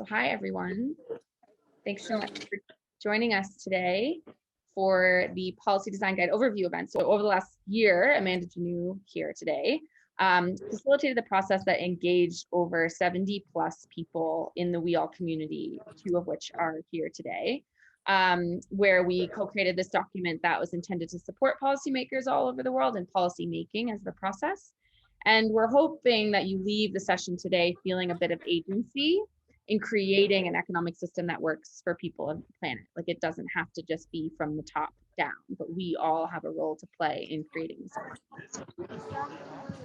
So hi, everyone. Thanks so much for joining us today for the Policy Design Guide Overview event. So over the last year, Amanda Janoo here today facilitated the process that engaged over 70 plus people in the WEAll community, 2 of which are here today, where we co-created this document that was intended to support policymakers all over the world in policy making as the process. And we're hoping that you leave the session today feeling a bit of agency in creating an economic system that works for people on the planet. Like, it doesn't have to just be from the top down, but we all have a role to play in creating this.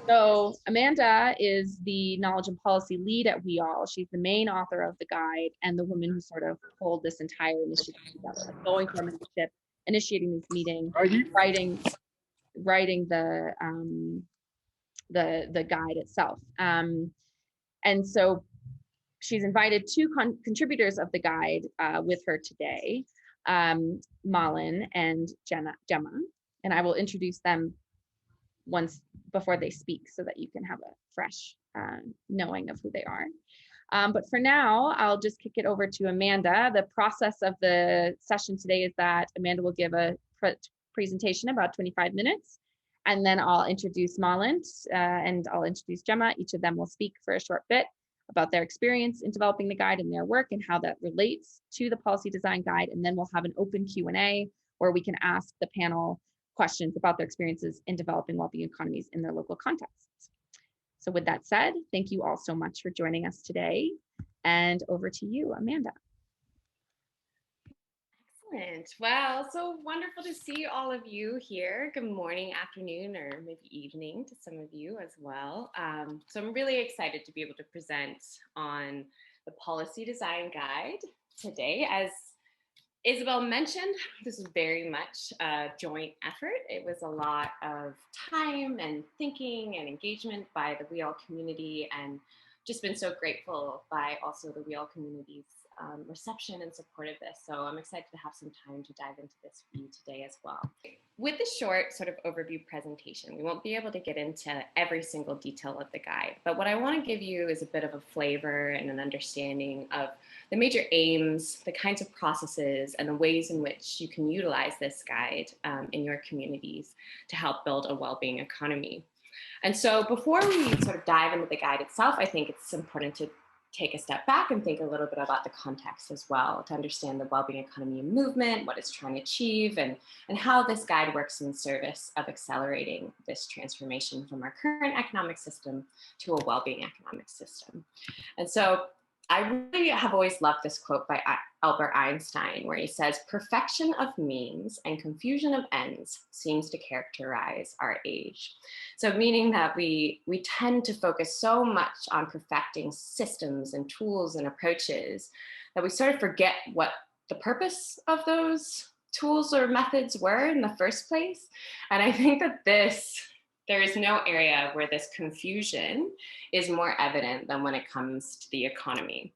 So Amanda is the knowledge and policy lead at WEAll. She's the main author of the guide and the woman who sort of pulled this entire initiative together, like going for membership, initiating these meetings, writing the guide itself. And so she's invited 2 contributors of the guide with her today, Malin and Gemma, and I will introduce them once before they speak so that you can have a fresh knowing of who they are. But for now, I'll just kick it over to Amanda. The process of the session today is that Amanda will give a presentation about 25 minutes, and then I'll introduce Malin and I'll introduce Gemma. Each of them will speak for a short bit about their experience in developing the guide and their work and how that relates to the policy design guide. And then we'll have an open Q&A where we can ask the panel questions about their experiences in developing well-being economies in their local contexts. So with that said, thank you all so much for joining us today. And over to you, Amanda. Excellent. Well, so wonderful to see all of you here. Good morning, afternoon, or maybe evening to some of you as well. So I'm really excited to be able to present on the Policy Design Guide today. As Isabel mentioned, this was very much a joint effort. It was a lot of time and thinking and engagement by the WEAll community, and just been so grateful by also the WEAll community's reception and support of this. So I'm excited to have some time to dive into this for you today as well. With the short sort of overview presentation, we won't be able to get into every single detail of the guide, but what I want to give you is a bit of a flavor and an understanding of the major aims, the kinds of processes, and the ways in which you can utilize this guide in your communities to help build a well-being economy. And so before we sort of dive into the guide itself, I think it's important to take a step back and think a little bit about the context as well, to understand the well-being economy movement, what it's trying to achieve, and how this guide works in service of accelerating this transformation from our current economic system to a well-being economic system. And so I really have always loved this quote by Albert Einstein, where he says, "Perfection of means and confusion of ends seems to characterize our age." So meaning that we tend to focus so much on perfecting systems and tools and approaches that we sort of forget what the purpose of those tools or methods were in the first place. And I think that there is no area where this confusion is more evident than when it comes to the economy.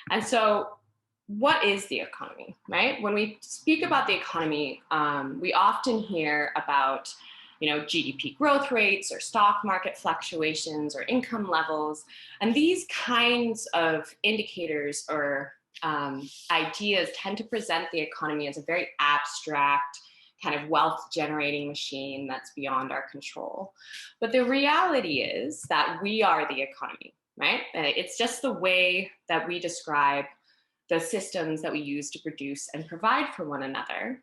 And so what is the economy, right? When we speak about the economy, we often hear about GDP growth rates or stock market fluctuations or income levels. And these kinds of indicators or ideas tend to present the economy as a very abstract kind of wealth generating machine that's beyond our control. But the reality is that we are the economy, right? It's just the way that we describe the systems that we use to produce and provide for one another.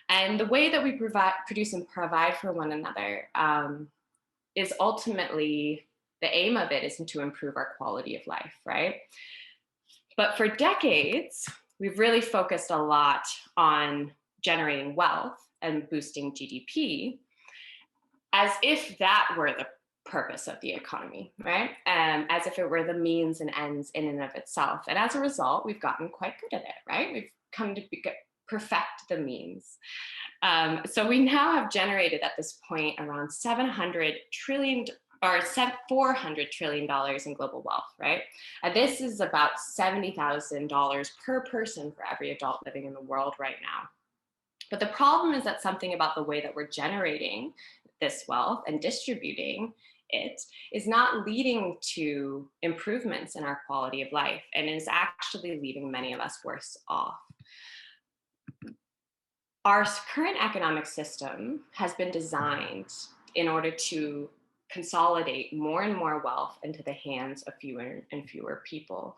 And the way that we produce and provide for one another is ultimately, the aim of it is to improve our quality of life, right? But for decades, we've really focused a lot on generating wealth and boosting GDP as if that were the purpose of the economy, right? As if it were the means and ends in and of itself. And as a result, we've gotten quite good at it, right? We've come to perfect the means. So we now have generated at this point around $700 trillion or $400 trillion in global wealth, right? This is about $70,000 per person for every adult living in the world right now. But the problem is that something about the way that we're generating this wealth and distributing it is not leading to improvements in our quality of life, and is actually leaving many of us worse off. Our current economic system has been designed in order to consolidate more and more wealth into the hands of fewer and fewer people.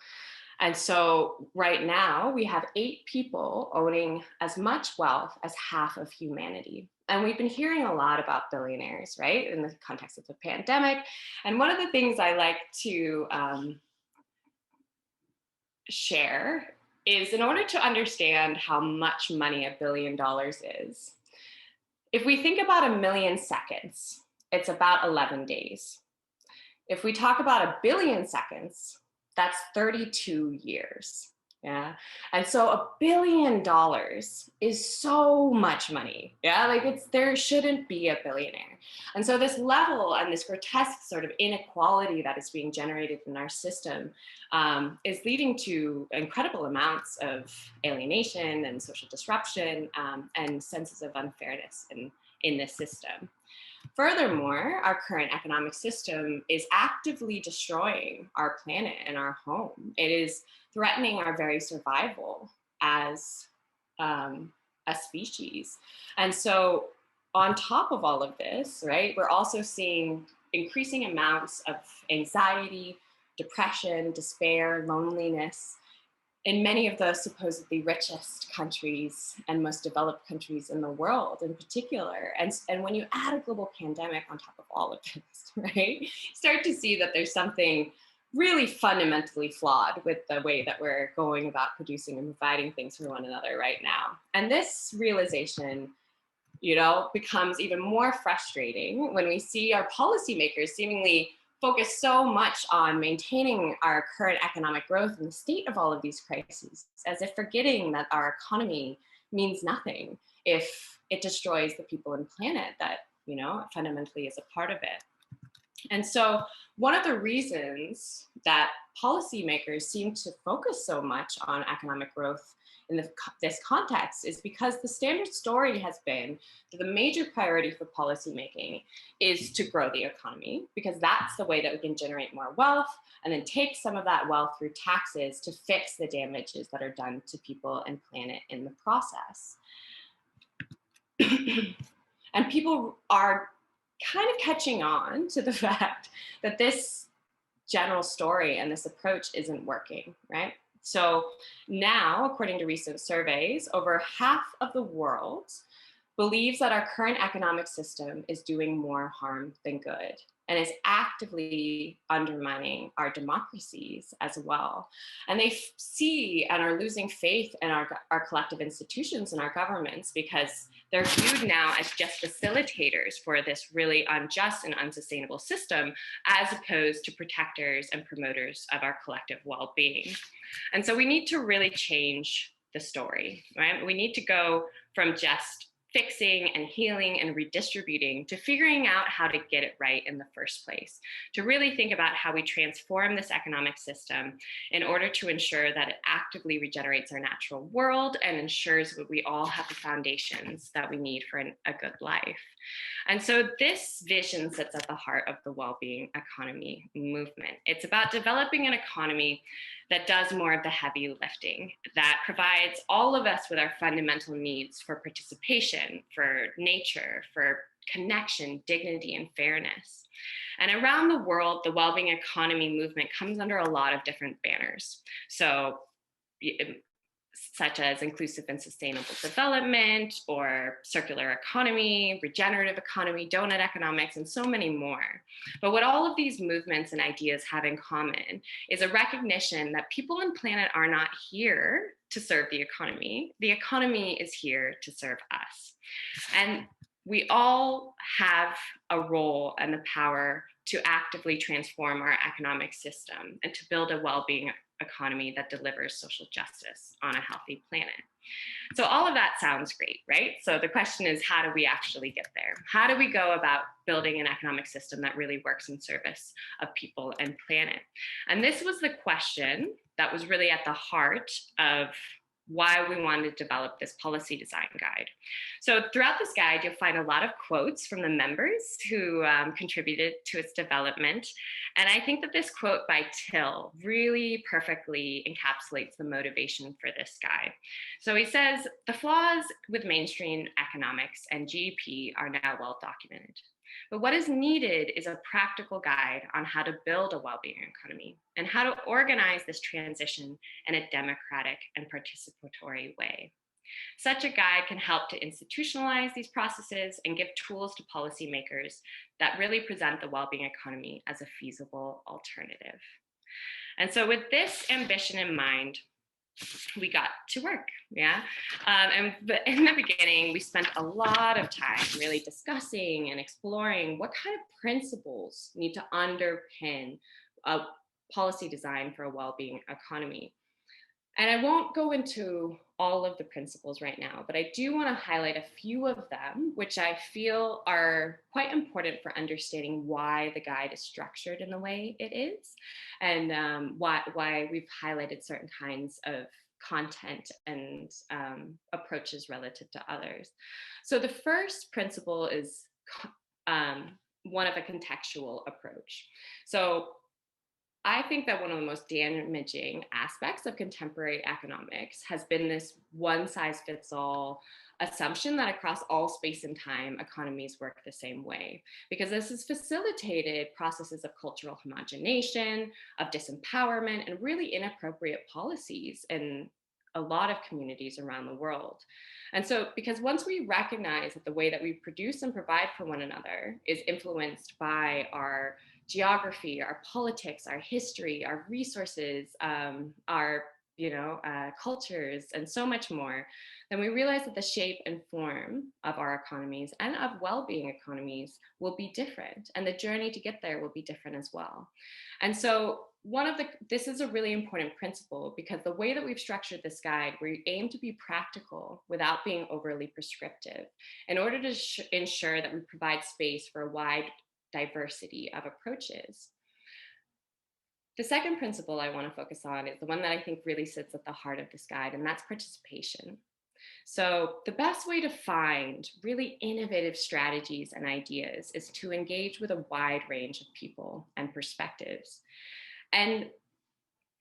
And so right now we have 8 people owning as much wealth as half of humanity. And we've been hearing a lot about billionaires, right, in the context of the pandemic. And one of the things I like to share is, in order to understand how much money $1 billion is, if we think about 1,000,000 seconds, it's about 11 days. If we talk about 1 billion seconds, that's 32 years. Yeah. And so $1 billion is so much money. Yeah. Like there shouldn't be a billionaire. And so this level and this grotesque sort of inequality that is being generated in our system is leading to incredible amounts of alienation and social disruption and senses of unfairness in this system. Furthermore, our current economic system is actively destroying our planet and our home. It is threatening our very survival as a species. And so on top of all of this, right, we're also seeing increasing amounts of anxiety, depression, despair, loneliness in many of the supposedly richest countries and most developed countries in the world in particular. And when you add a global pandemic on top of all of this, right, you start to see that there's something really fundamentally flawed with the way that we're going about producing and providing things for one another right now. And this realization, you know, becomes even more frustrating when we see our policymakers seemingly focus so much on maintaining our current economic growth in the state of all of these crises, as if forgetting that our economy means nothing if it destroys the people and planet that, you know, fundamentally is a part of it. And so one of the reasons that policymakers seem to focus so much on economic growth in this context is because the standard story has been that the major priority for policymaking is to grow the economy, because that's the way that we can generate more wealth and then take some of that wealth through taxes to fix the damages that are done to people and planet in the process. And people are kind of catching on to the fact that this general story and this approach isn't working, right? So now, according to recent surveys, over half of the world believes that our current economic system is doing more harm than good, and is actively undermining our democracies as well. And they see and are losing faith in our collective institutions and our governments, because they're viewed now as just facilitators for this really unjust and unsustainable system, as opposed to protectors and promoters of our collective well-being. And so we need to really change the story, right? We need to go from just fixing and healing and redistributing to figuring out how to get it right in the first place, to really think about how we transform this economic system in order to ensure that it actively regenerates our natural world and ensures that we all have the foundations that we need for a good life. And so this vision sits at the heart of the well-being economy movement. It's about developing an economy that does more of the heavy lifting, that provides all of us with our fundamental needs for participation, for nature, for connection, dignity, and fairness. And around the world, the well-being economy movement comes under a lot of different banners. So, such as inclusive and sustainable development, or circular economy, regenerative economy, donut economics, and so many more. But what all of these movements and ideas have in common is a recognition that people and planet are not here to serve the economy. The economy is here to serve us. And we all have a role and the power to actively transform our economic system and to build a well-being economy that delivers social justice on a healthy planet. So all of that sounds great, right? So the question is, how do we actually get there? How do we go about building an economic system that really works in service of people and planet? And this was the question that was really at the heart of why we wanted to develop this policy design guide. So throughout this guide, you'll find a lot of quotes from the members who contributed to its development. And I think that this quote by Till really perfectly encapsulates the motivation for this guide. So he says, the flaws with mainstream economics and GDP are now well documented. But what is needed is a practical guide on how to build a well-being economy and how to organize this transition in a democratic and participatory way. Such a guide can help to institutionalize these processes and give tools to policymakers that really present the well-being economy as a feasible alternative. And so with this ambition in mind, we got to work, and in the beginning, we spent a lot of time really discussing and exploring what kind of principles need to underpin a policy design for a well-being economy. And I won't go into all of the principles right now, but I do want to highlight a few of them, which I feel are quite important for understanding why the guide is structured in the way it is, and why we've highlighted certain kinds of content and approaches relative to others. So the first principle is one of a contextual approach. So I think that one of the most damaging aspects of contemporary economics has been this one-size-fits-all assumption that across all space and time, economies work the same way, because this has facilitated processes of cultural homogenization, of disempowerment, and really inappropriate policies in a lot of communities around the world. And so, because once we recognize that the way that we produce and provide for one another is influenced by our geography, our politics, our history, our resources, our cultures, and so much more, then we realize that the shape and form of our economies and of well-being economies will be different, and the journey to get there will be different as well. And so this is a really important principle, because the way that we've structured this guide, we aim to be practical without being overly prescriptive in order to ensure that we provide space for a wide diversity of approaches. The second principle I want to focus on is the one that I think really sits at the heart of this guide, and that's participation. So the best way to find really innovative strategies and ideas is to engage with a wide range of people and perspectives. And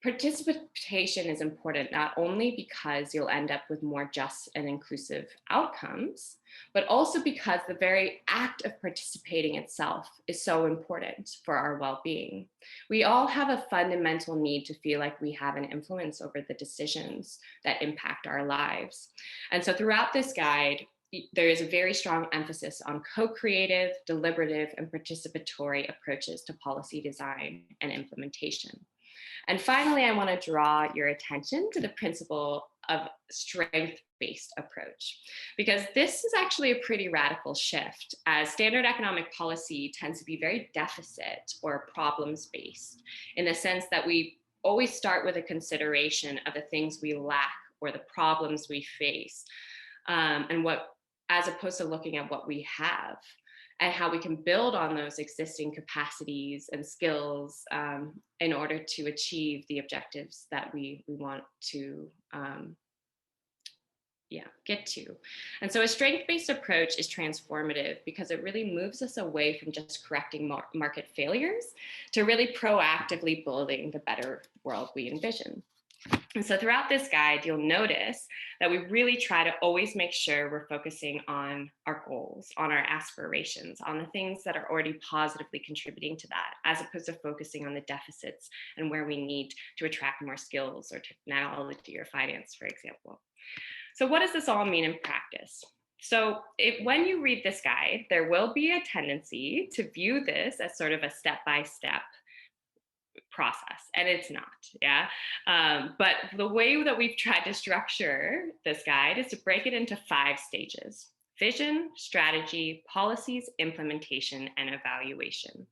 participation is important not only because you'll end up with more just and inclusive outcomes, but also because the very act of participating itself is so important for our well-being. We all have a fundamental need to feel like we have an influence over the decisions that impact our lives. And so throughout this guide, there is a very strong emphasis on co-creative, deliberative, and participatory approaches to policy design and implementation. And finally, I want to draw your attention to the principle of strength-based approach, because this is actually a pretty radical shift, as standard economic policy tends to be very deficit or problems-based, in the sense that we always start with a consideration of the things we lack or the problems we face, as opposed to looking at what we have and how we can build on those existing capacities and skills in order to achieve the objectives that we want to get to. And so a strength-based approach is transformative because it really moves us away from just correcting market failures to really proactively building the better world we envision. And so throughout this guide, you'll notice that we really try to always make sure we're focusing on our goals, on our aspirations, on the things that are already positively contributing to that, as opposed to focusing on the deficits and where we need to attract more skills or technology or finance, for example. So what does this all mean in practice? So when you read this guide, there will be a tendency to view this as sort of a step-by-step process, and it's not, but the way that we've tried to structure this guide is to break it into 5 stages: vision, strategy, policies, implementation, and evaluation.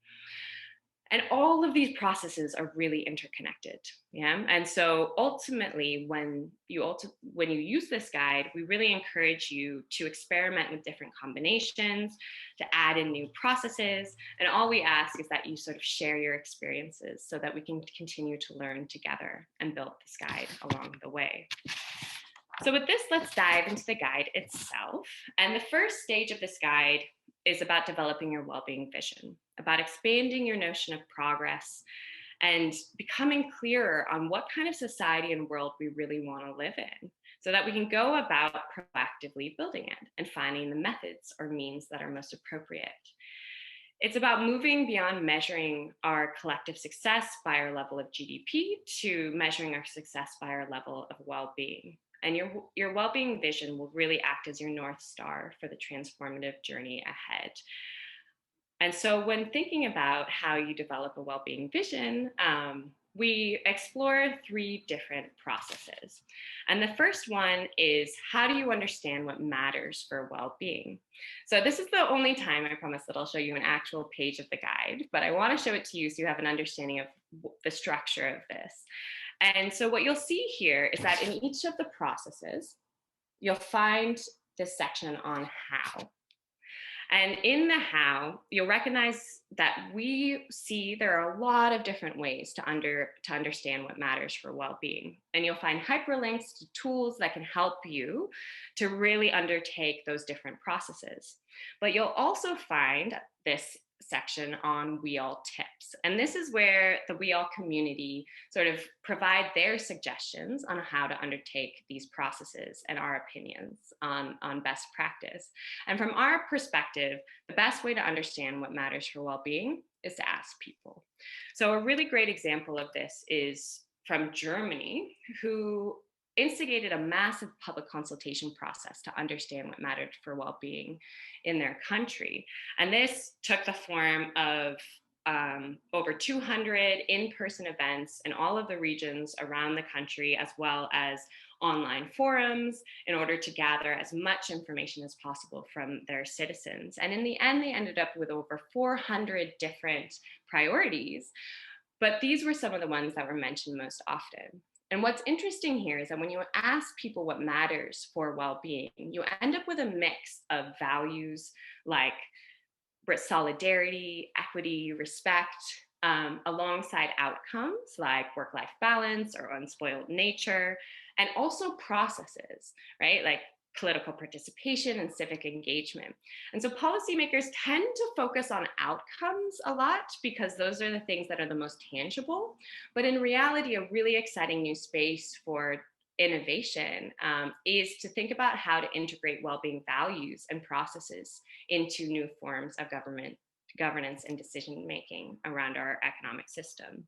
And all of these processes are really interconnected, and so ultimately, when you use this guide, we really encourage you to experiment with different combinations, to add in new processes, and all we ask is that you sort of share your experiences so that we can continue to learn together and build this guide along the way. So with this, let's dive into the guide itself. And the first stage of this guide is about developing your well-being vision, about expanding your notion of progress and becoming clearer on what kind of society and world we really want to live in, so that we can go about proactively building it and finding the methods or means that are most appropriate. It's about moving beyond measuring our collective success by our level of GDP to measuring our success by our level of well-being. And your well-being vision will really act as your North Star for the transformative journey ahead. And so when thinking about how you develop a well-being vision, we explore 3 different processes. And the first one is, how do you understand what matters for well-being? So this is the only time, I promise, that I'll show you an actual page of the guide, but I want to show it to you so you have an understanding of the structure of this. And so what you'll see here is that in each of the processes, you'll find this section on how. And in the how, you'll recognize that we see there are a lot of different ways to understand what matters for well-being. And you'll find hyperlinks to tools that can help you to really undertake those different processes. But you'll also find this section on WEAll tips. And this is where the WEAll community sort of provide their suggestions on how to undertake these processes and our opinions on best practice. And from our perspective, the best way to understand what matters for well-being is to ask people. So a really great example of this is from Germany, who instigated a massive public consultation process to understand what mattered for well-being in their country. And this took the form of over 200 in-person events in all of the regions around the country, as well as online forums, in order to gather as much information as possible from their citizens. And in the end, they ended up with over 400 different priorities, but these were some of the ones that were mentioned most often. And what's interesting here is that when you ask people what matters for well-being, you end up with a mix of values like solidarity, equity, respect, alongside outcomes like work-life balance or unspoiled nature, and also processes, right? Like political participation and civic engagement. And so policymakers tend to focus on outcomes a lot because those are the things that are the most tangible. But in reality, a really exciting new space for innovation is to think about how to integrate well-being values and processes into new forms of governance and decision-making around our economic system.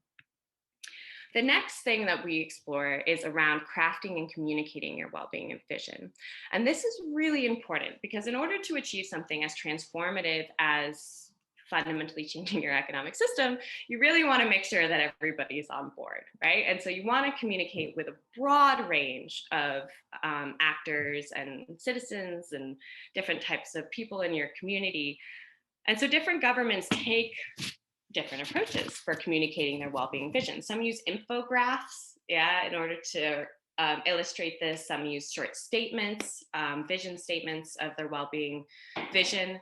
The next thing that we explore is around crafting and communicating your well-being vision. And this is really important because in order to achieve something as transformative as fundamentally changing your economic system, you really want to make sure that everybody's on board, right? And so you want to communicate with a broad range of actors and citizens and different types of people in your community. And so different governments take different approaches for communicating their well-being vision. Some use infographics, in order to illustrate this. Some use short statements, vision statements of their well-being vision,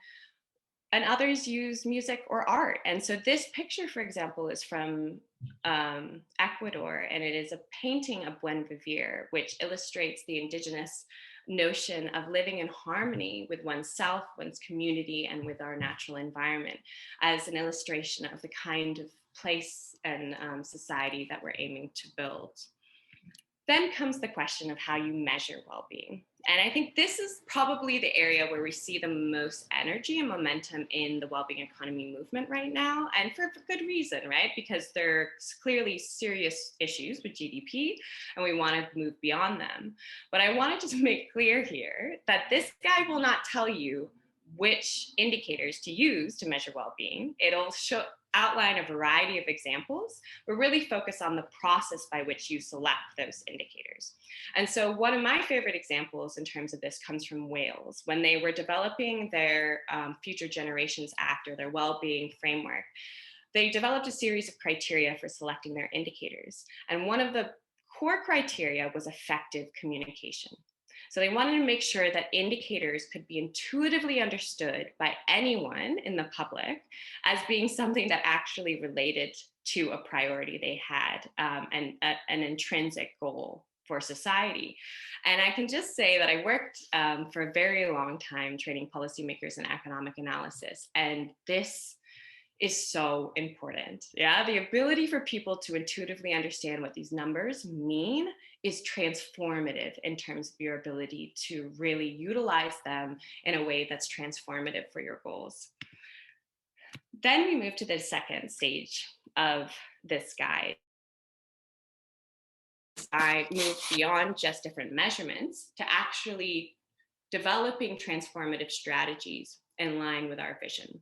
and others use music or art. And so this picture, for example, is from Ecuador, and it is a painting of Buen Vivir, which illustrates the indigenous notion of living in harmony with oneself, one's community, and with our natural environment as an illustration of the kind of place and society that we're aiming to build. Then comes the question of how you measure well-being. And I think this is probably the area where we see the most energy and momentum in the well-being economy movement right now, and for good reason, right? Because there's clearly serious issues with GDP, and we want to move beyond them. But I want to just make clear here that this guide will not tell you which indicators to use to measure well-being. It'll outline a variety of examples, but really focus on the process by which you select those indicators. And so one of my favorite examples in terms of this comes from Wales. When they were developing their Future Generations Act, or their well-being framework, they developed a series of criteria for selecting their indicators. And one of the core criteria was effective communication. So they wanted to make sure that indicators could be intuitively understood by anyone in the public as being something that actually related to a priority they had, and an intrinsic goal for society. And I can just say that I worked for a very long time training policymakers in economic analysis, and this is so important. Yeah, the ability for people to intuitively understand what these numbers mean is transformative in terms of your ability to really utilize them in a way that's transformative for your goals. Then we move to the second stage of this guide. I moved beyond just different measurements to actually developing transformative strategies in line with our vision.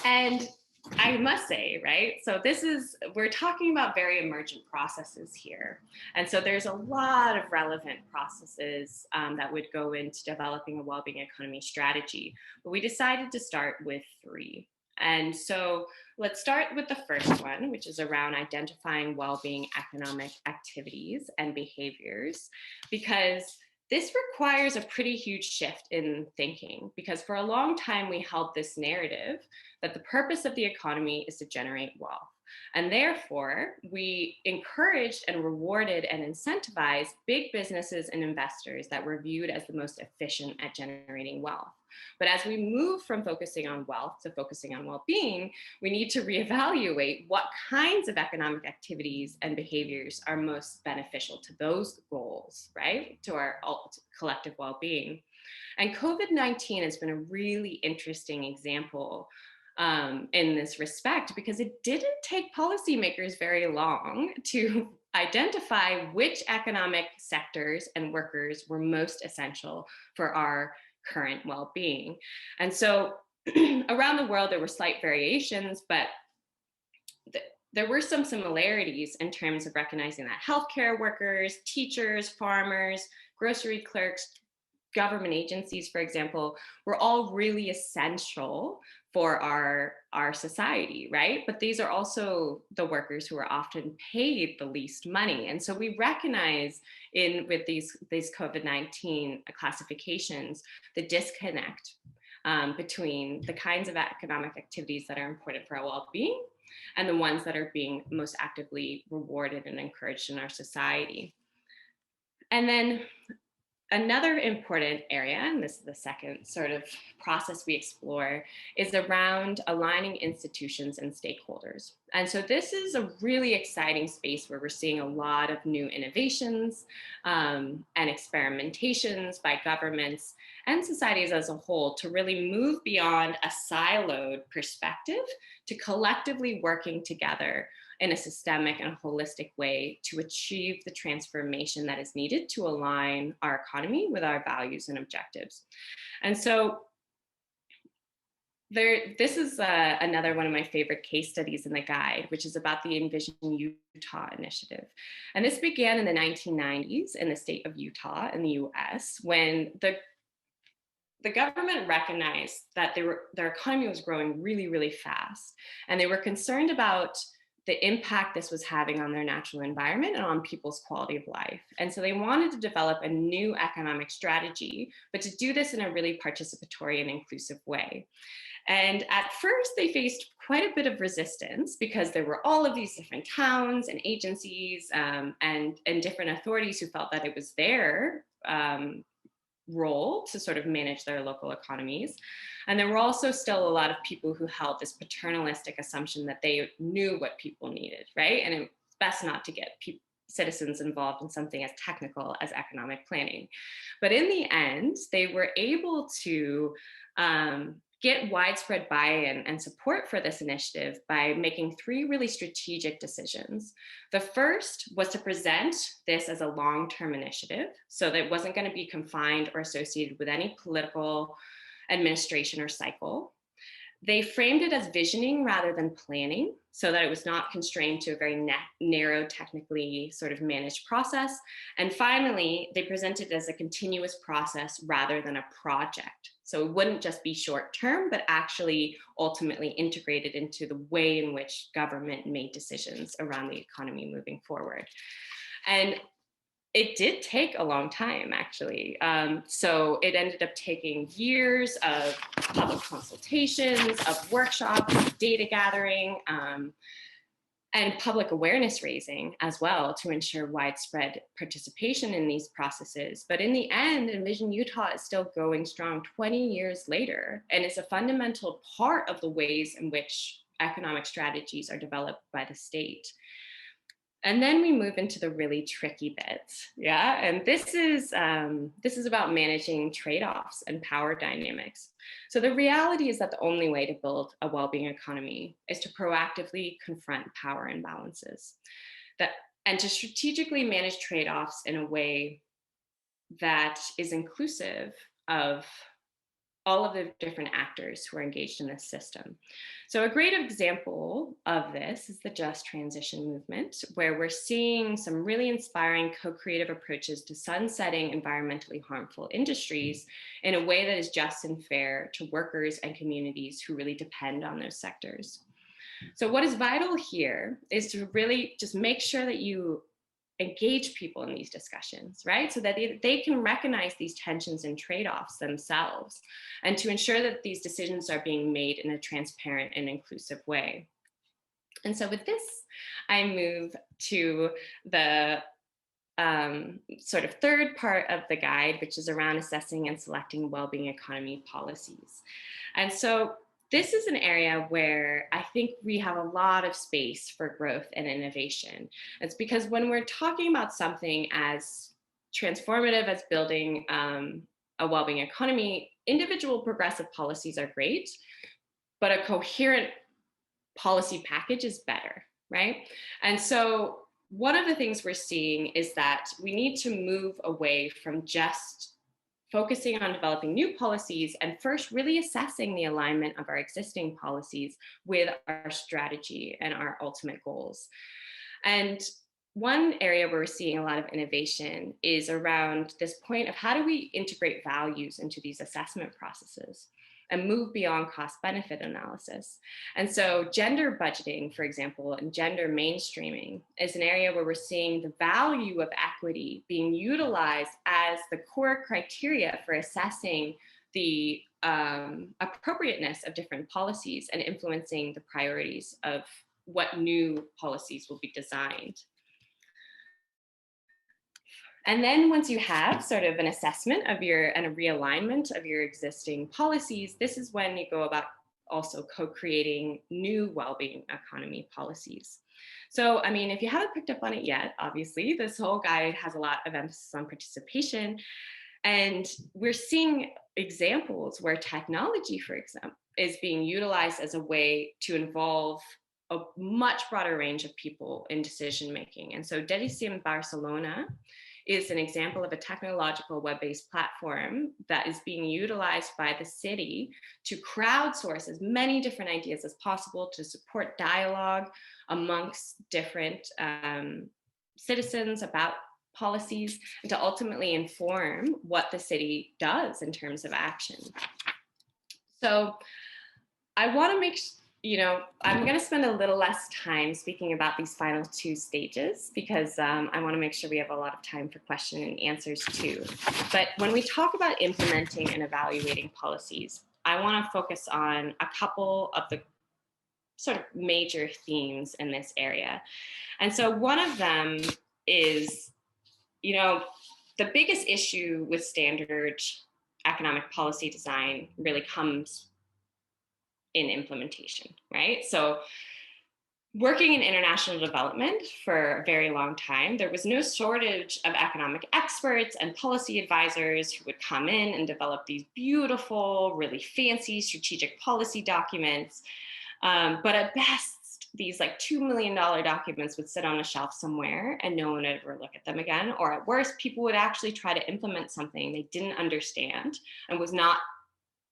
And I must say, right, so we're talking about very emergent processes here. And so there's a lot of relevant processes that would go into developing a well-being economy strategy. But we decided to start with 3. And so let's start with the first one, which is around identifying well-being economic activities and behaviors, because this requires a pretty huge shift in thinking, because for a long time we held this narrative that the purpose of the economy is to generate wealth. And therefore, we encouraged and rewarded and incentivized big businesses and investors that were viewed as the most efficient at generating wealth. But as we move from focusing on wealth to focusing on well-being, we need to reevaluate what kinds of economic activities and behaviors are most beneficial to those goals, right? To our collective well-being. And COVID-19 has been a really interesting example in this respect, because it didn't take policymakers very long to identify which economic sectors and workers were most essential for our current well-being. And so around the world, there were slight variations, but there were some similarities in terms of recognizing that healthcare workers, teachers, farmers, grocery clerks, government agencies, for example, were all really essential for our society, right? But these are also the workers who are often paid the least money. And so we recognize with these COVID-19 classifications, the disconnect between the kinds of economic activities that are important for our well-being and the ones that are being most actively rewarded and encouraged in our society. And then another important area, and this is the second sort of process we explore, is around aligning institutions and stakeholders. And so this is a really exciting space where we're seeing a lot of new innovations and experimentations by governments and societies as a whole to really move beyond a siloed perspective to collectively working together in a systemic and holistic way to achieve the transformation that is needed to align our economy with our values and objectives. And so this is another one of my favorite case studies in the guide, which is about the Envision Utah initiative. And this began in the 1990s in the state of Utah in the US, when the government recognized that their economy was growing really, really fast. And they were concerned about the impact this was having on their natural environment and on people's quality of life. And so they wanted to develop a new economic strategy, but to do this in a really participatory and inclusive way. And at first they faced quite a bit of resistance because there were all of these different towns and agencies and different authorities who felt that it was their role to sort of manage their local economies. And there were also still a lot of people who held this paternalistic assumption that they knew what people needed, right? And it's best not to get citizens involved in something as technical as economic planning. But in the end, they were able to get widespread buy-in and support for this initiative by making 3 really strategic decisions. The first was to present this as a long-term initiative, so that it wasn't going to be confined or associated with any political administration or cycle. They framed it as visioning rather than planning, so that it was not constrained to a very narrow, technically sort of managed process. And finally, they presented it as a continuous process rather than a project. So it wouldn't just be short term, but actually ultimately integrated into the way in which government made decisions around the economy moving forward. And it did take a long time, actually. So it ended up taking years of public consultations, of workshops, of data gathering, and public awareness raising as well to ensure widespread participation in these processes. But in the end, Envision Utah is still going strong 20 years later, and it's a fundamental part of the ways in which economic strategies are developed by the state. And then we move into the really tricky bits, yeah. And this is about managing trade-offs and power dynamics. So the reality is that the only way to build a well-being economy is to proactively confront power imbalances, and to strategically manage trade-offs in a way that is inclusive of all of the different actors who are engaged in this system. So a great example of this is the Just Transition movement, where we're seeing some really inspiring co-creative approaches to sunsetting environmentally harmful industries in a way that is just and fair to workers and communities who really depend on those sectors. So what is vital here is to really just make sure that you engage people in these discussions, right? So that they can recognize these tensions and trade-offs themselves, and to ensure that these decisions are being made in a transparent and inclusive way. And so with this, I move to the sort of third part of the guide, which is around assessing and selecting well-being economy policies. And so this is an area where I think we have a lot of space for growth and innovation. It's because when we're talking about something as transformative as building a well-being economy, individual progressive policies are great, but a coherent policy package is better, right? And so one of the things we're seeing is that we need to move away from just focusing on developing new policies and first really assessing the alignment of our existing policies with our strategy and our ultimate goals. And one area where we're seeing a lot of innovation is around this point of how do we integrate values into these assessment processes and move beyond cost-benefit analysis. And so gender budgeting, for example, and gender mainstreaming is an area where we're seeing the value of equity being utilized as the core criteria for assessing the appropriateness of different policies and influencing the priorities of what new policies will be designed. And then once you have sort of an assessment of and a realignment of your existing policies, this is when you go about also co-creating new well-being economy policies. So, I mean, if you haven't picked up on it yet, obviously, this whole guide has a lot of emphasis on participation. And we're seeing examples where technology, for example, is being utilized as a way to involve a much broader range of people in decision-making. And so Decisim Barcelona is an example of a technological web-based platform that is being utilized by the city to crowdsource as many different ideas as possible to support dialogue amongst different citizens about policies and to ultimately inform what the city does in terms of action. So I want to make I'm going to spend a little less time speaking about these final two stages because I want to make sure we have a lot of time for question and answers too. But when we talk about implementing and evaluating policies, I want to focus on a couple of the sort of major themes in this area. And so one of them is, the biggest issue with standard economic policy design really comes in implementation, right? So working in international development for a very long time, there was no shortage of economic experts and policy advisors who would come in and develop these beautiful, really fancy strategic policy documents. But at best, these like $2 million documents would sit on a shelf somewhere and no one would ever look at them again. Or at worst, people would actually try to implement something they didn't understand and was not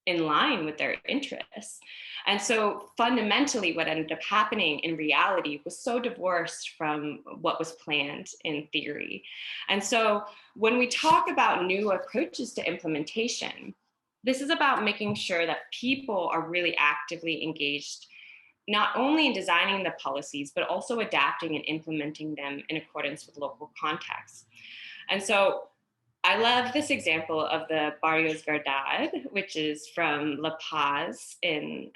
in line with their interests. And so fundamentally what ended up happening in reality was so divorced from what was planned in theory. And so when we talk about new approaches to implementation, this is about making sure that people are really actively engaged, not only in designing the policies, but also adapting and implementing them in accordance with local contexts. And so I love this example of the Barrios Verdad, which is from La Paz in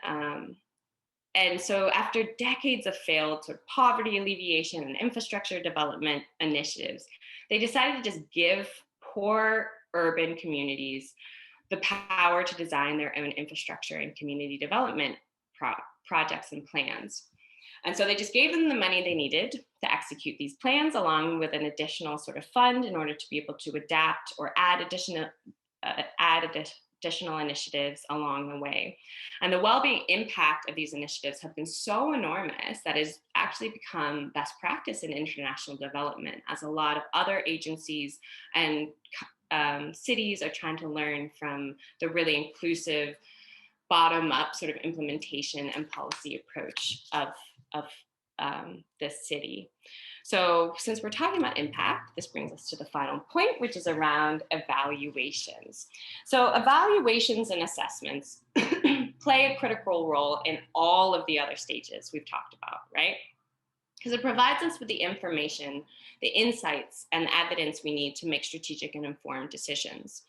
And so after decades of failed sort of poverty alleviation and infrastructure development initiatives, they decided to just give poor urban communities the power to design their own infrastructure and community development projects and plans. And so they just gave them the money they needed to execute these plans, along with an additional sort of fund in order to be able to adapt or add additional initiatives along the way. And the well-being impact of these initiatives have been so enormous that it's actually become best practice in international development, as a lot of other agencies and cities are trying to learn from the really inclusive bottom-up sort of implementation and policy approach of this city. So since we're talking about impact, this brings us to the final point, which is around evaluations. So evaluations and assessments play a critical role in all of the other stages we've talked about, right? Because it provides us with the information, the insights, and the evidence we need to make strategic and informed decisions.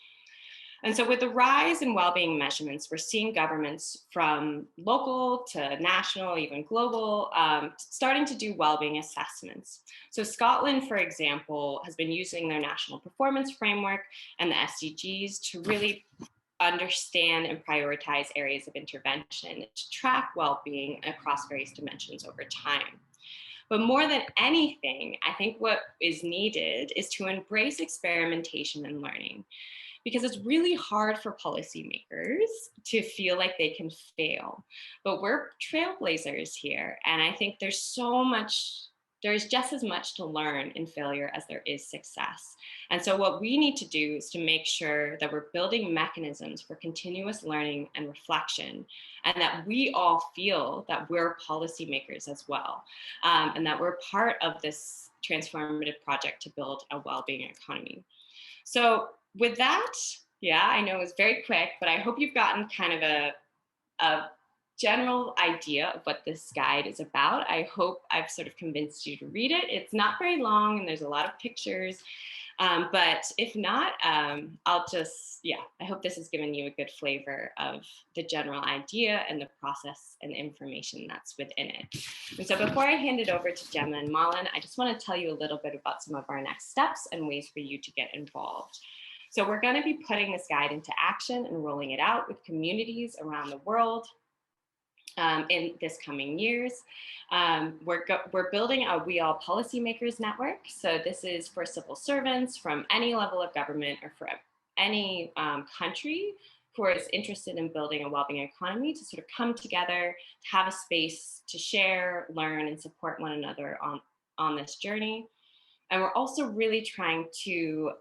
And so with the rise in well-being measurements, we're seeing governments from local to national, even global, starting to do well-being assessments. So Scotland, for example, has been using their national performance framework and the SDGs to really understand and prioritize areas of intervention to track well-being across various dimensions over time. But more than anything, I think what is needed is to embrace experimentation and learning, because it's really hard for policymakers to feel like they can fail. But we're trailblazers here. And I think there's just as much to learn in failure as there is success. And so what we need to do is to make sure that we're building mechanisms for continuous learning and reflection, and that we all feel that we're policymakers as well, and that we're part of this transformative project to build a well-being economy. So with that, yeah, I know it was very quick, but I hope you've gotten kind of a general idea of what this guide is about. I hope I've sort of convinced you to read it. It's not very long and there's a lot of pictures, but if not, I hope this has given you a good flavor of the general idea and the process and the information that's within it. And so before I hand it over to Gemma and Malin, I just want to tell you a little bit about some of our next steps and ways for you to get involved. So we're going to be putting this guide into action and rolling it out with communities around the world in this coming years. We're building a WEAll policymakers network. So this is for civil servants from any level of government or for any country who is interested in building a well-being economy to sort of come together, to have a space to share, learn, and support one another on this journey. And we're also really trying to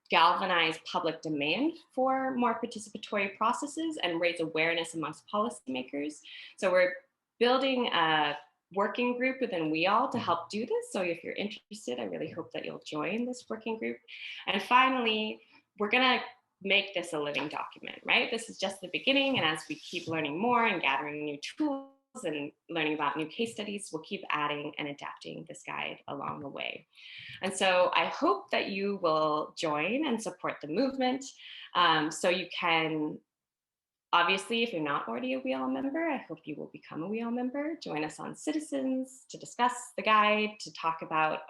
galvanize public demand for more participatory processes and raise awareness amongst policymakers. So we're building a working group within WEAll to help do this. So if you're interested, I really hope that you'll join this working group. And finally, we're gonna make this a living document, right? This is just the beginning. And as we keep learning more and gathering new tools and learning about new case studies, we'll keep adding and adapting this guide along the way. And so I hope that you will join and support the movement. So you can, obviously, if you're not already a WEAll member, I hope you will become a WEAll member. Join us on Citizens to discuss the guide, to talk about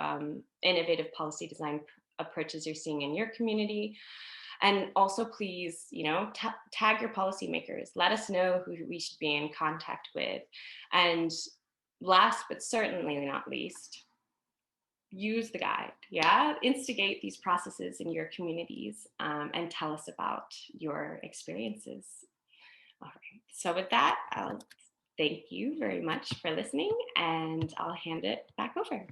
innovative policy design approaches you're seeing in your community. And also, please, tag your policymakers. Let us know who we should be in contact with. And last, but certainly not least, use the guide, instigate these processes in your communities, and tell us about your experiences. All right, so with that, I'll thank you very much for listening, and I'll hand it back over.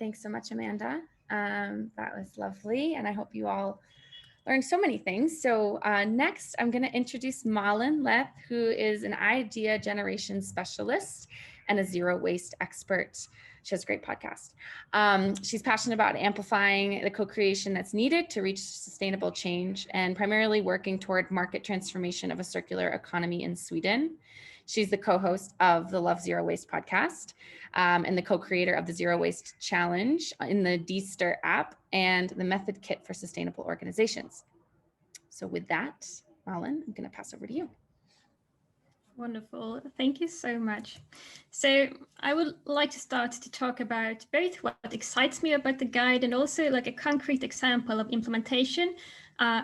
Thanks so much, Amanda. That was lovely, and I hope you all learned so many things. So next, I'm going to introduce Malin Leth, who is an idea generation specialist and a zero waste expert. She has a great podcast. She's passionate about amplifying the co-creation that's needed to reach sustainable change, and primarily working toward market transformation of a circular economy in Sweden. She's the co-host of the Love Zero Waste podcast, and the co-creator of the Zero Waste Challenge in the D-Stir app and the Method Kit for Sustainable Organizations. So with that, Malin, I'm going to pass over to you. Wonderful. Thank you so much. So I would like to start to talk about both what excites me about the guide and also like a concrete example of implementation,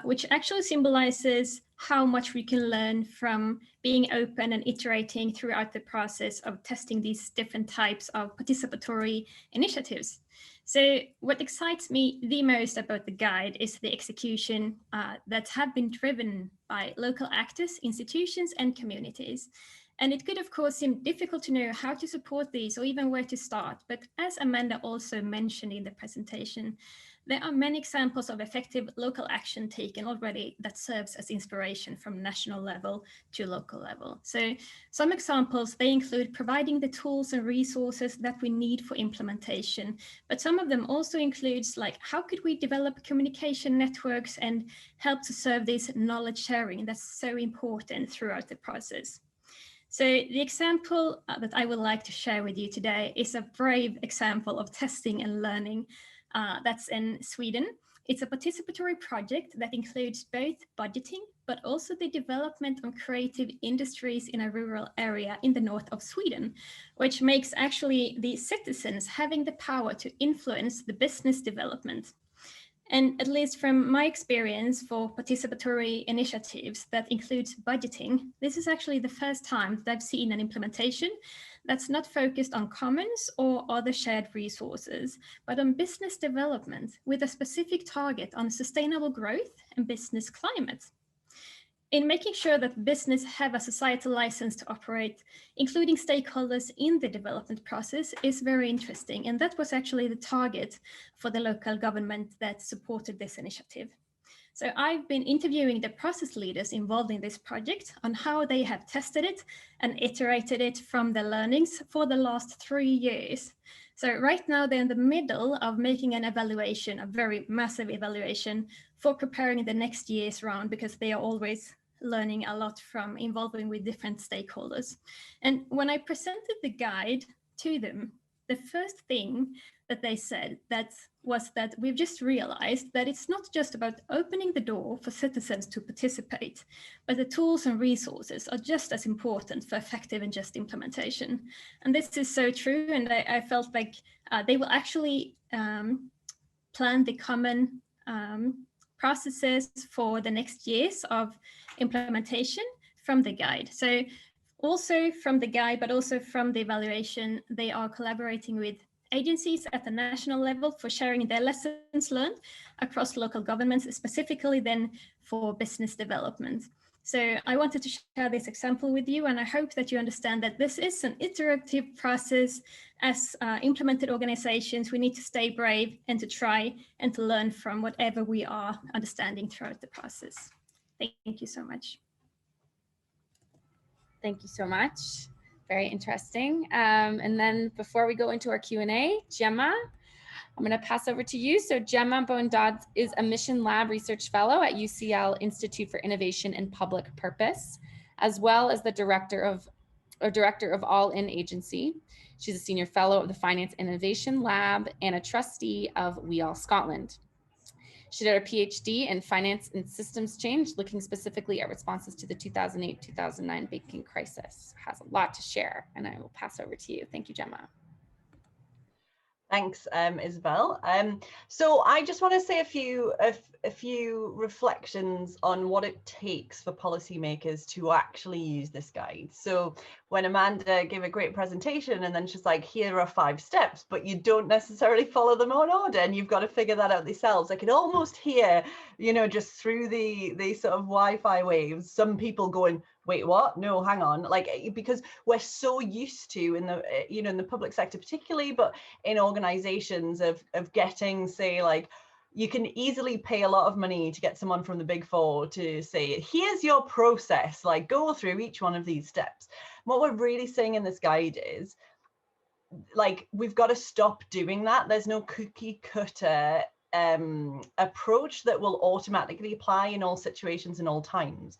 which actually symbolizes how much we can learn from being open and iterating throughout the process of testing these different types of participatory initiatives. So what excites me the most about the guide is the execution that have been driven by local actors, institutions, and communities. And it could, of course, seem difficult to know how to support these or even where to start. But as Amanda also mentioned in the presentation, there are many examples of effective local action taken already that serves as inspiration from national level to local level. So some examples, they include providing the tools and resources that we need for implementation, but some of them also includes like, how could we develop communication networks and help to serve this knowledge sharing that's so important throughout the process. So the example that I would like to share with you today is a brave example of testing and learning that's in Sweden. It's a participatory project that includes both budgeting, but also the development of creative industries in a rural area in the north of Sweden, which makes actually the citizens having the power to influence the business development. And at least from my experience for participatory initiatives that includes budgeting, this is actually the first time that I've seen an implementation that's not focused on commons or other shared resources, but on business development with a specific target on sustainable growth and business climate. In making sure that business have a societal license to operate, including stakeholders in the development process, is very interesting. And that was actually the target for the local government that supported this initiative. So I've been interviewing the process leaders involved in this project on how they have tested it and iterated it from the learnings for the last 3 years. So right now they're in the middle of making an evaluation, a very massive evaluation for preparing the next year's round, because they are always learning a lot from involving with different stakeholders. And when I presented the guide to them, the first thing that they said that was that we've just realized that it's not just about opening the door for citizens to participate, but the tools and resources are just as important for effective and just implementation. And this is so true. And I felt like they will actually plan the common processes for the next years of implementation from the guide. So also from the guide, but also from the evaluation, they are collaborating with agencies at the national level for sharing their lessons learned across local governments, specifically then for business development. So I wanted to share this example with you, and I hope that you understand that this is an iterative process. As implemented organizations, we need to stay brave and to try and to learn from whatever we are understanding throughout the process. Thank you so much. Thank you so much. Very interesting. And then before we go into our Q&A, Gemma, I'm going to pass over to you. So Gemma Bone-Dodds is a Mission Lab Research Fellow at UCL Institute for Innovation and Public Purpose, as well as the Director of All In Agency. She's a Senior Fellow of the Finance Innovation Lab and a Trustee of WEAll Scotland. She did her PhD in Finance and Systems Change, looking specifically at responses to the 2008-2009 banking crisis. Has a lot to share, and I will pass over to you. Thank you, Gemma. Thanks, Isabel. So I just want to say a few reflections on what it takes for policymakers to actually use this guide. So when Amanda gave a great presentation and then she's like, here are 5 steps, but you don't necessarily follow them in order and you've got to figure that out yourselves. I could almost hear, you know, just through the sort of Wi-Fi waves, some people going, wait, what? No, hang on. Like, because we're so used to in the, you know, in the public sector particularly, but in organizations of getting, say, like, you can easily pay a lot of money to get someone from the Big Four to say, here's your process, like go through each one of these steps. What we're really saying in this guide is, like, we've got to stop doing that. There's no cookie cutter approach that will automatically apply in all situations and all times.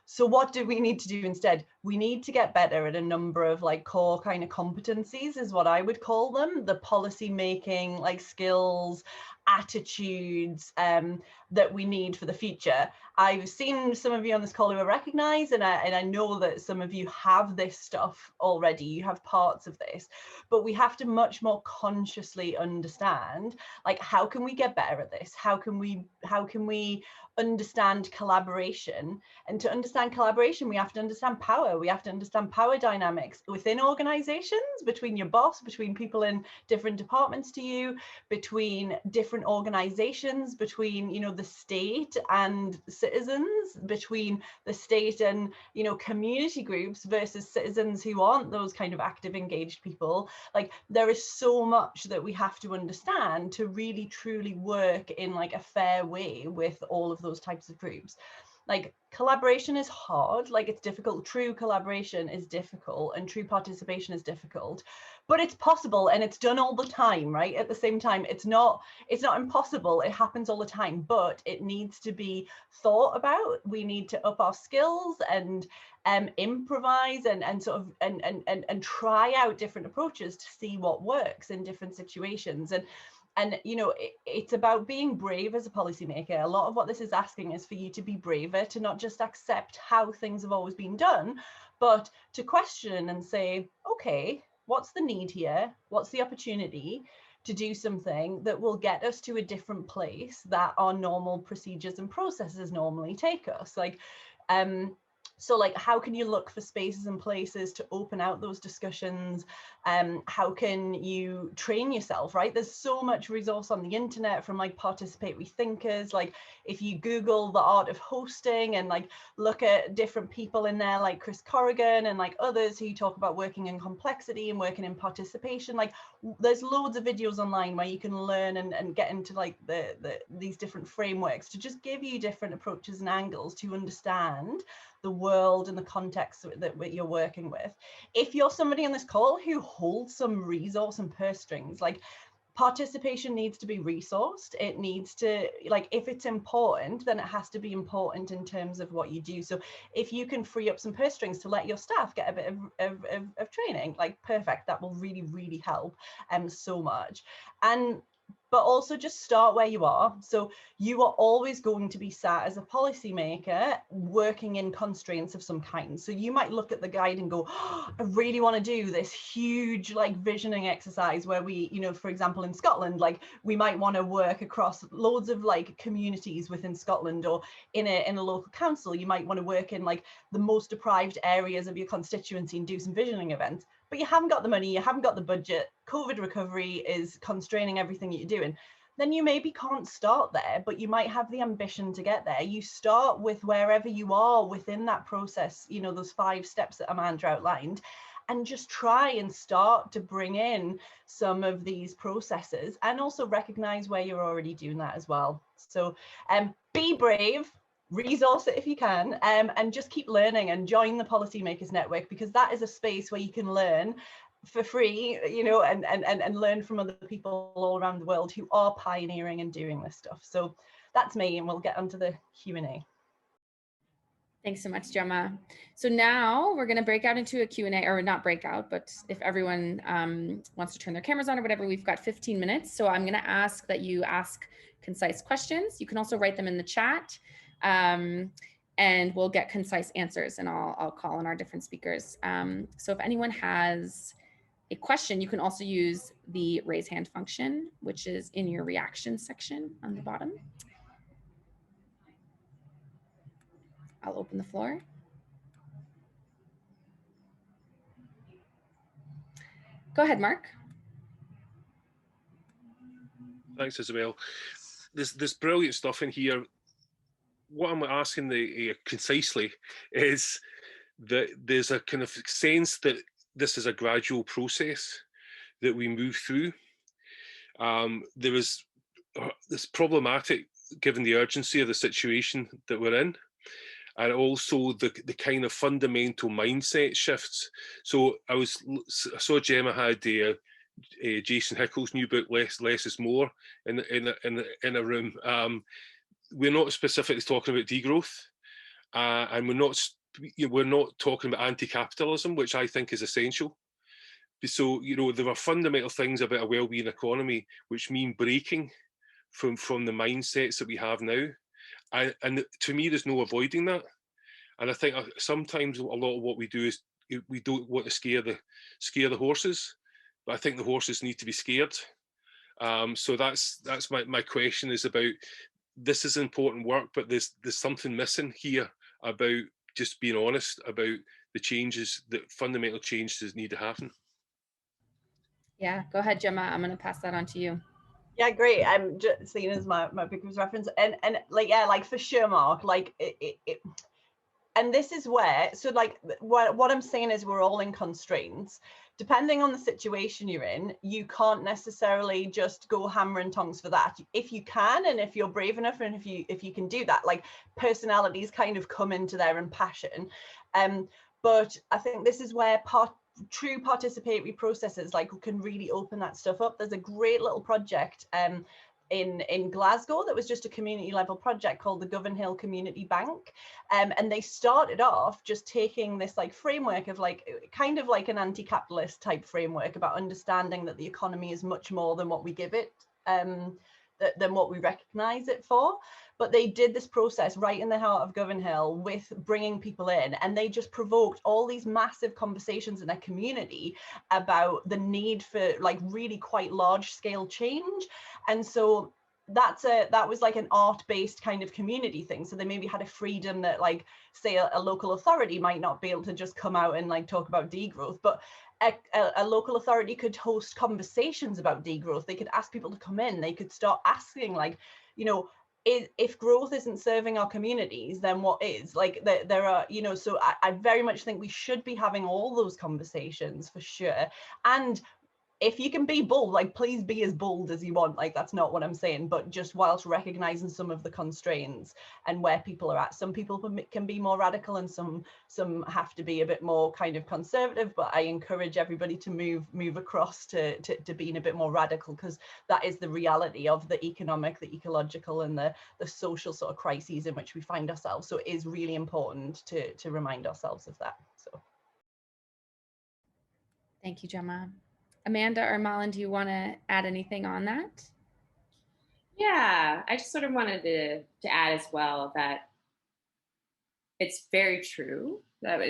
So what do we need to do instead? We need to get better at a number of like core kind of competencies is what I would call them, the policy making like skills attitudes that we need for the future. I've seen some of you on this call who are recognized, and I know that some of you have this stuff already. You have parts of this, but we have to much more consciously understand, like, how can we get better at this? How can we understand collaboration? And to understand collaboration, we have to understand power. We have to understand power dynamics within organizations, between your boss, between people in different departments to you, between different organizations, between, you know, the state and citizens, between the state and, you know, community groups versus citizens who aren't those kind of active, engaged people. Like, there is so much that we have to understand to really truly work in like a fair way with all of those types of groups. Like, collaboration is hard, like, it's difficult. True collaboration is difficult, and true participation is difficult, but it's possible, and it's done all the time, right? At the same time, it's not impossible. It happens all the time, but it needs to be thought about. We need to up our skills and improvise and sort of and try out different approaches to see what works in different situations. And you know, it's about being brave as a policymaker. A lot of what this is asking is for you to be braver, to not just accept how things have always been done, but to question and say, okay, what's the need here? What's the opportunity to do something that will get us to a different place that our normal procedures and processes normally take us? Like, so like, how can you look for spaces and places to open out those discussions? How can you train yourself, right? There's so much resource on the internet from like participatory thinkers. Like, if you Google the art of hosting and like look at different people in there, like Chris Corrigan and like others who talk about working in complexity and working in participation, like there's loads of videos online where you can learn and get into like these different frameworks to just give you different approaches and angles to understand the world and the context that you're working with. If you're somebody on this call who holds some resource and purse strings, like, participation needs to be resourced. It needs to, like, if it's important, then it has to be important in terms of what you do. So if you can free up some purse strings to let your staff get a bit of training, like, perfect, that will really, really help so much. But also just start where you are. So you are always going to be sat as a policymaker working in constraints of some kind. So you might look at the guide and go, oh, I really want to do this huge like visioning exercise where we, you know, for example, in Scotland, like we might want to work across loads of like communities within Scotland, or in a local council, you might want to work in like the most deprived areas of your constituency and do some visioning events. But you haven't got the money, you haven't got the budget, COVID recovery is constraining everything that you're doing, then you maybe can't start there, but you might have the ambition to get there. You start with wherever you are within that process, you know, those 5 steps that Amanda outlined, and just try and start to bring in some of these processes, and also recognize where you're already doing that as well. So be brave, resource it if you can, and just keep learning and join the Policymakers Network, because that is a space where you can learn for free, you know, and learn from other people all around the world who are pioneering and doing this stuff. So that's me, and we'll get onto the Q&A. Thanks so much, Gemma. So now we're going to break out into a Q&A, or not break out, but if everyone wants to turn their cameras on or whatever, we've got 15 minutes. So I'm going to ask that you ask concise questions. You can also write them in the chat, and we'll get concise answers, and I'll call on our different speakers. So if anyone has a question, you can also use the raise hand function, which is in your reaction section on the bottom. I'll open the floor. Go ahead, Mark. Thanks, Isabel. There's brilliant stuff in here. What I'm asking concisely is that there's a kind of sense that this is a gradual process that we move through. There is this problematic given the urgency of the situation that we're in, and also the kind of fundamental mindset shifts. So I saw Gemma had Jason Hickel's new book, Less is More, in a room. We're not specifically talking about degrowth, and we're not talking about anti-capitalism, which I think is essential. So, you know, there are fundamental things about a well-being economy which mean breaking from the mindsets that we have now. And to me, there's no avoiding that. And I think sometimes a lot of what we do is we don't want to scare the horses, but I think the horses need to be scared. So that's my question is about, this is important work, but there's something missing here about just being honest about the changes, the fundamental changes need to happen. Yeah, go ahead, Gemma. I'm going to pass that on to you. Yeah, great. I'm just seeing as my biggest reference, and like, yeah, like for sure, Mark, like and this is where, so like what I'm saying is we're all in constraints. Depending on the situation you're in, you can't necessarily just go hammer and tongs for that. If you can, and if you're brave enough, and if you can do that, like personalities kind of come into there and passion. But I think this is where true participatory processes like can really open that stuff up. There's a great little project in Glasgow that was just a community level project called the Govanhill Community Bank, and they started off just taking this like framework of like kind of like an anti-capitalist type framework about understanding that the economy is much more than what we give it, than what we recognize it for. But they did this process right in the heart of Govanhill with bringing people in, and they just provoked all these massive conversations in their community about the need for like really quite large scale change. And so that was like an art-based kind of community thing. So they maybe had a freedom that like, say a local authority might not be able to just come out and like talk about degrowth, but a local authority could host conversations about degrowth. They could ask people to come in. They could start asking like, you know, if growth isn't serving our communities, then what is? Like there are, you know, so I very much think we should be having all those conversations for sure. And if you can be bold, like please be as bold as you want, like that's not what I'm saying, but just whilst recognizing some of the constraints and where people are at. Some people can be more radical and some have to be a bit more kind of conservative, but I encourage everybody to move across to being a bit more radical, because that is the reality of the economic, the ecological and the social sort of crises in which we find ourselves. So it is really important to remind ourselves of that. So thank you, Gemma. Amanda or Malin, do you want to add anything on that? Yeah, I just sort of wanted to add as well that it's very true that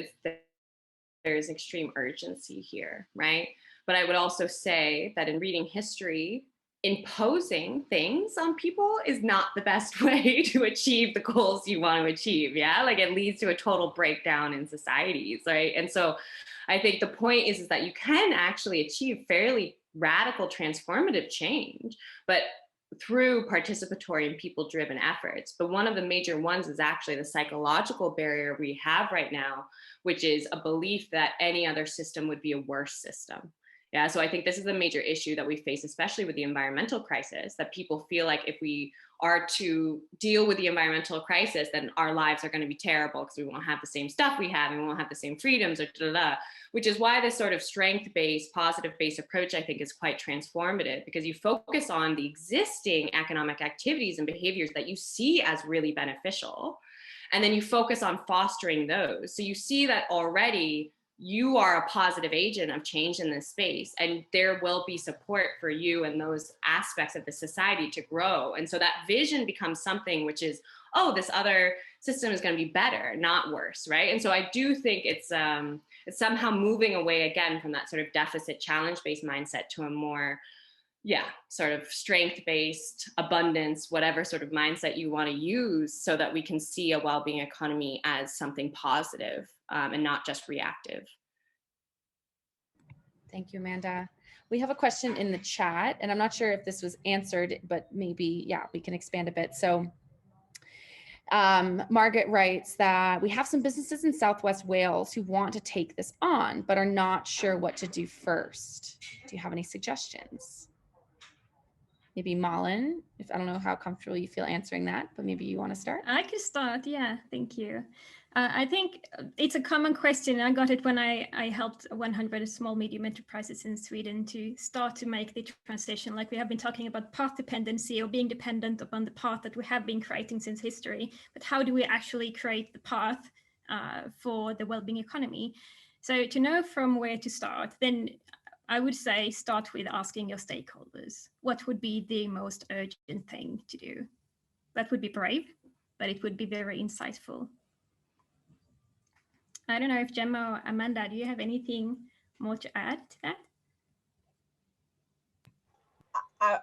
there's extreme urgency here, right? But I would also say that in reading history, imposing things on people is not the best way to achieve the goals you want to achieve. Yeah, like it leads to a total breakdown in societies, right? And so I think the point is that you can actually achieve fairly radical transformative change, but through participatory and people-driven efforts. But one of the major ones is actually the psychological barrier we have right now, which is a belief that any other system would be a worse system. Yeah, so I think this is a major issue that we face, especially with the environmental crisis, that people feel like if we are to deal with the environmental crisis, then our lives are going to be terrible because we won't have the same stuff we have and we won't have the same freedoms, or which is why this sort of strength-based, positive-based approach, I think, is quite transformative, because you focus on the existing economic activities and behaviors that you see as really beneficial, and then you focus on fostering those. So you see that already you are a positive agent of change in this space, and there will be support for you and those aspects of the society to grow. And so that vision becomes something which is, oh, this other system is going to be better, not worse, right? And so I do think it's somehow moving away again from that sort of deficit challenge-based mindset to a more, sort of strength-based, abundance, whatever sort of mindset you want to use, so that we can see a well-being economy as something positive and not just reactive. Thank you, Amanda. We have a question in the chat, and I'm not sure if this was answered, but maybe, we can expand a bit. So Margaret writes that we have some businesses in Southwest Wales who want to take this on, but are not sure what to do first. Do you have any suggestions? Maybe Malin, if I don't know how comfortable you feel answering that, but maybe you want to start. I can start. Yeah, thank you. I think it's a common question. I got it when I helped 100 small medium enterprises in Sweden to start to make the transition. Like we have been talking about path dependency, or being dependent upon the path that we have been creating since history. But how do we actually create the path for the well-being economy? So to know from where to start, then I would say start with asking your stakeholders, what would be the most urgent thing to do? That would be brave, but it would be very insightful. I don't know if Gemma or Amanda, do you have anything more to add to that?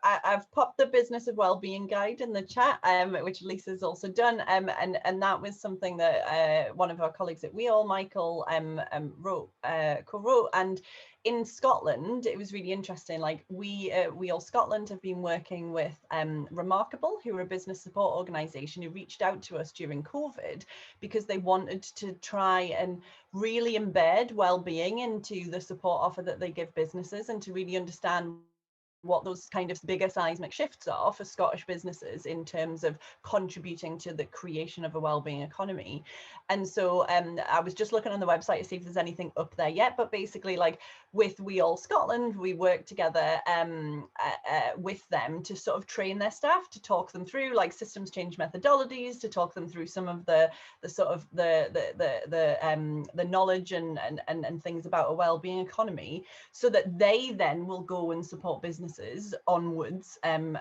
I've popped the business of wellbeing guide in the chat, which Lisa's also done, and that was something that one of our colleagues at WEAll, Michael, co-wrote. And in Scotland, it was really interesting. Like WEAll Scotland have been working with Remarkable, who are a business support organisation who reached out to us during COVID because they wanted to try and really embed wellbeing into the support offer that they give businesses, and to really understand what those kind of bigger seismic shifts are for Scottish businesses in terms of contributing to the creation of a wellbeing economy. And so I was just looking on the website to see if there's anything up there yet, but basically, like with WEAll Scotland, we work together with them to sort of train their staff, to talk them through like systems change methodologies, to talk them through some of the sort of the knowledge and things about a wellbeing economy, so that they then will go and support businesses onwards and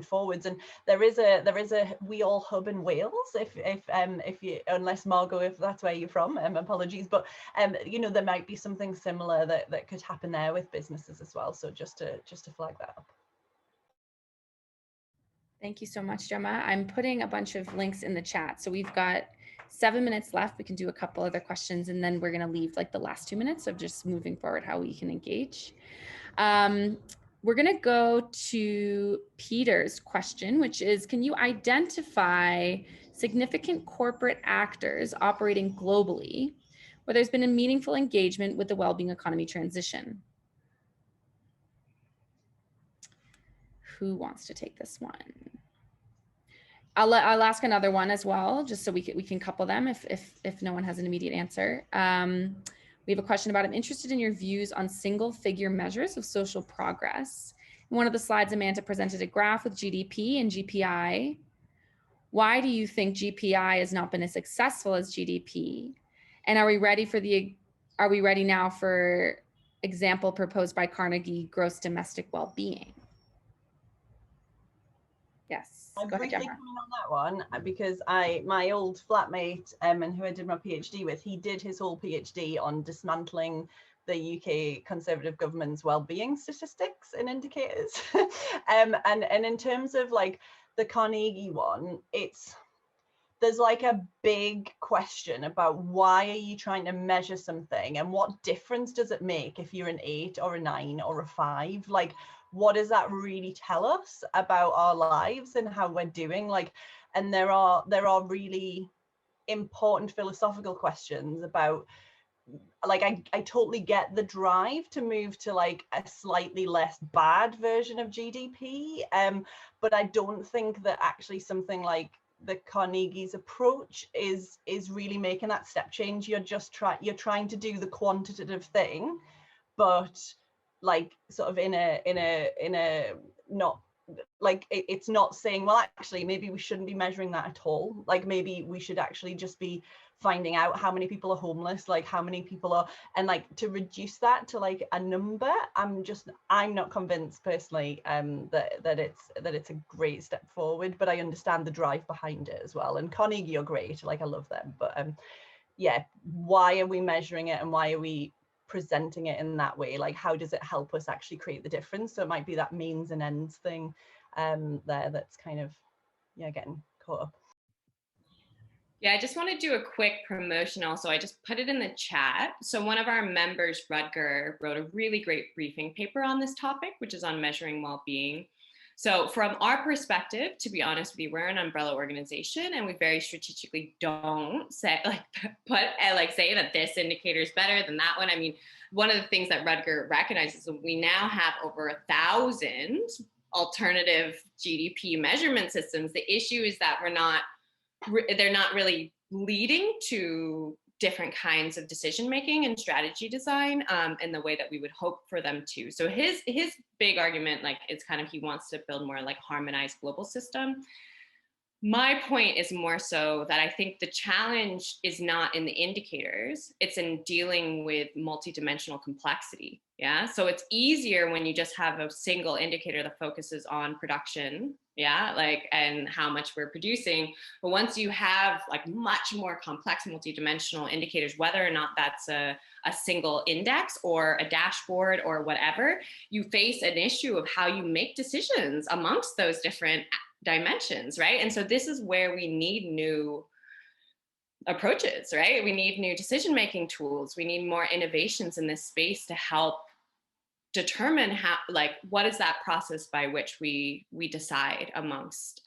forwards. And there is a WEAll hub in Wales, if you, unless Margot, if that's where you're from, apologies, but you know, there might be something similar that could happen there with businesses as well. So just to flag that up. Thank you so much, Gemma. I'm putting a bunch of links in the chat. So we've got 7 minutes left. We can do a couple other questions, and then we're going to leave like the last 2 minutes of just moving forward how we can engage. We're going to go to Peter's question, which is, can you identify significant corporate actors operating globally where there's been a meaningful engagement with the wellbeing economy transition? Who wants to take this one? I'll ask another one as well, just so we can couple them if no one has an immediate answer. We have a question about, I'm interested in your views on single figure measures of social progress. In one of the slides, Amanda presented a graph with GDP and GPI. Why do you think GPI has not been as successful as GDP? And are we ready now for example proposed by Carnegie, gross domestic well-being? Yes, I'm go ahead, briefly Gemma. coming on that one because my old flatmate and who I did my PhD with, he did his whole PhD on dismantling the UK Conservative government's wellbeing statistics and indicators. And in terms of like the Carnegie one, there's like a big question about why are you trying to measure something and what difference does it make if you're an 8 or a 9 or a 5? Like, what does that really tell us about our lives and how we're doing? Like, and there are really important philosophical questions about, like, I totally get the drive to move to like a slightly less bad version of GDP, but I don't think that actually something like the Carnegie's approach is really making that step change. You're trying to do the quantitative thing, but like sort of in a not like it's not saying, well, actually maybe we shouldn't be measuring that at all. Like maybe we should actually just be finding out how many people are homeless, like how many people are, and like to reduce that to like a number. I'm not convinced personally that it's a great step forward, but I understand the drive behind it as well. And Carnegie are great, like I love them, but yeah, why are we measuring it and why are we presenting it in that way? Like, how does it help us actually create the difference? So it might be that means and ends thing there that's kind of, yeah, getting caught up. Yeah, I just want to do a quick promotion also. I just put it in the chat. So one of our members, Rutger, wrote a really great briefing paper on this topic, which is on measuring well-being. So from our perspective, to be honest with you, we're an umbrella organization and we very strategically don't say say that this indicator is better than that one. I mean, one of the things that Rutger recognizes is we now have over 1,000 alternative GDP measurement systems. The issue is that they're not really leading to different kinds of decision making and strategy design in the way that we would hope for them to. So his big argument, like, it's kind of, he wants to build more like harmonized global system. My point is more so that I think the challenge is not in the indicators, it's in dealing with multidimensional complexity. Yeah. So it's easier when you just have a single indicator that focuses on production. Yeah. Like, and how much we're producing. But once you have like much more complex multidimensional indicators, whether or not that's a single index or a dashboard or whatever, you face an issue of how you make decisions amongst those different dimensions, right? And so this is where we need new approaches, right? We need new decision-making tools. We need more innovations in this space to help determine how, like, what is that process by which we decide amongst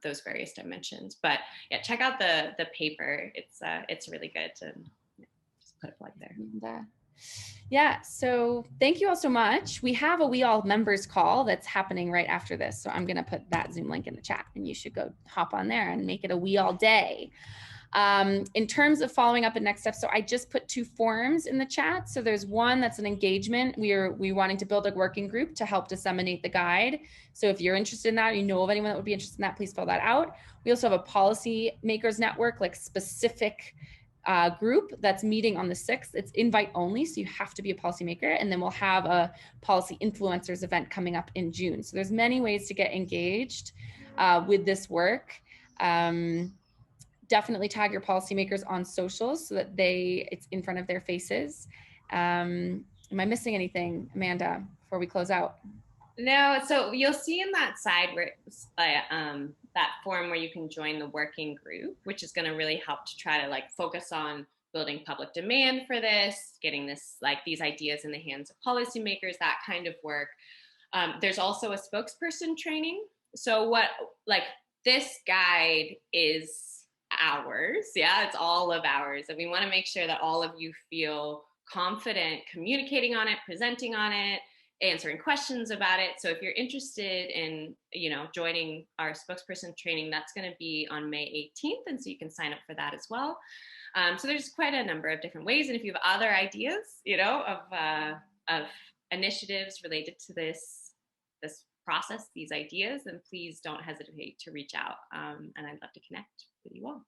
those various dimensions. But yeah, check out the paper. It's really good to just put a plug there. Yeah, so thank you all so much. We have a WEAll members call that's happening right after this. So I'm going to put that Zoom link in the chat and you should go hop on there and make it a WEAll day. In terms of following up and next steps, so I just put 2 forms in the chat. So there's one that's an engagement. We're wanting to build a working group to help disseminate the guide. So if you're interested in that, or you know of anyone that would be interested in that, please fill that out. We also have a policy makers network, like specific group that's meeting on the 6th. It's invite only, so you have to be a policymaker. And then we'll have a policy influencers event coming up in June. So there's many ways to get engaged with this work. Definitely tag your policymakers on socials so that it's in front of their faces. Am I missing anything, Amanda, before we close out? No, so you'll see in that side where that form where you can join the working group, which is going to really help to try to like focus on building public demand for this, getting this, like these ideas in the hands of policymakers, that kind of work. There's also a spokesperson training. So what, like, this guide is ours. Yeah, it's all of ours. And we want to make sure that all of you feel confident communicating on it, presenting on it, answering questions about it. So if you're interested in, joining our spokesperson training, that's going to be on May 18th. And so you can sign up for that as well. So there's quite a number of different ways. And if you have other ideas, of initiatives related to this process, these ideas, then please don't hesitate to reach out. And I'd love to connect with you all.